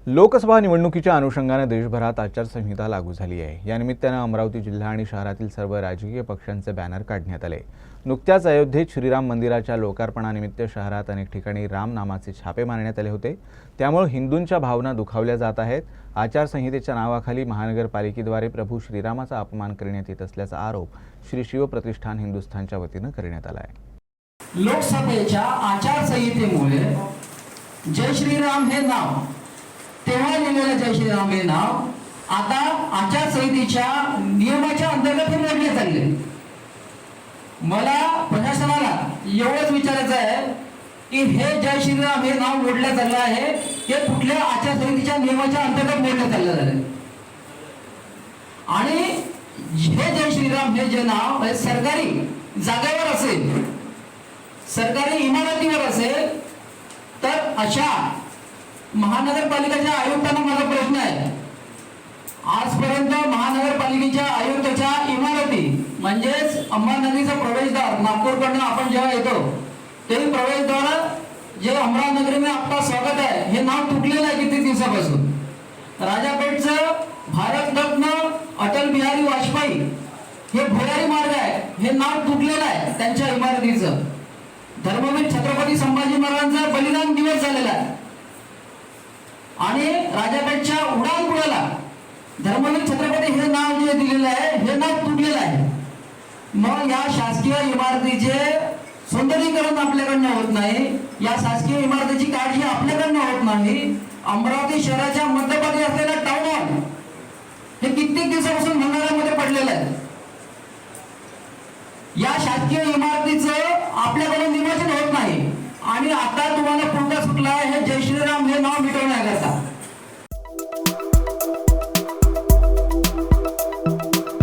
लोकसभा निवडणुकीच्या अनुषंगाने देशभरात आचारसंहिता लागू झाली आहे। या निमित्ताने अमरावती जिल्हा आणि शहरातील सर्व राजकीय पक्षांचे बॅनर काढण्यात आले। नुकत्याच अयोध्येत श्रीराम मंदिराच्या लोकार्पणानिमित्त शहरात अनेक ठिकाणी राम नामाचे छापे मारण्यात आले होते। त्यामुळे हिंदूंच्या भावना दुखावल्या जात आहेत। आचारसंहितेच्या नावाखाली महानगरपालिकेद्वारे प्रभू श्रीरामाचा अपमान करण्यात येत असल्याचा आरोप श्री शिव प्रतिष्ठान हिंदुस्थानच्या वतीने करण्यात आला आहे। लोकसभेच्या आचारसंहितेमुळे जय श्रीराम हे नाव तेव्हा लिहिलेलं जय श्रीराम हे नाव आता आचारसंहितेच्या नियमाच्या अंतर्गत हे मोडले चालले। मला प्रशासनाला एवढंच विचारायचं आहे की हे जय श्रीराम हे नाव मोडलं चाललं आहे, हे कुठल्या आचारसंहितेच्या नियमाच्या अंतर्गत मोडलं चाललं आहे। आणि हे जय श्रीराम हे जे नाव हे सरकारी जागेवर असेल, सरकारी इमारतीवर असेल, तर अशा महानगरपालिकेच्या आयुक्तांना माझा प्रश्न आहे, आजपर्यंत महानगरपालिकेच्या आयुक्ताच्या इमारती म्हणजेच अंबानगरीचा प्रवेशद्वार नागपूरकडून आपण जेव्हा येतो ते प्रवेशद्वार जे अमरावती में आपका स्वागत आहे हे नाव तुटलेलं आहे किती दिवसापासून। राजापेठचं भारतरत्न अटल बिहारी वाजपेयी हे भुयारी मार्ग आहे हे नाव तुटलेलं आहे त्यांच्या इमारतीचं। धर्मवीर छत्रपती संभाजी महाराजांचा बलिदान दिवस झालेला आहे आणि राजापेठच्या उडानपुराला धर्मवीर छत्रपती हे नाव जे दिलेलं आहे हे नाव तुटलेलं आहे। मग या शासकीय इमारतीचे सौंदर्यीकरण आपल्याकडनं होत नाही, या शासकीय इमारतीची काळजी आपल्याकडनं होत नाही। अमरावती शहराच्या मध्यभागी असलेला टाउन हॉल हे कित्येक दिवसापासून भंगारामध्ये पडलेलं आहे। या शासकीय इमारतीचं आपल्याकडे नियोजन होत नाही आणि आता तुम्हाला पुन्हा सुटला हे जय श्रीराम हे नाव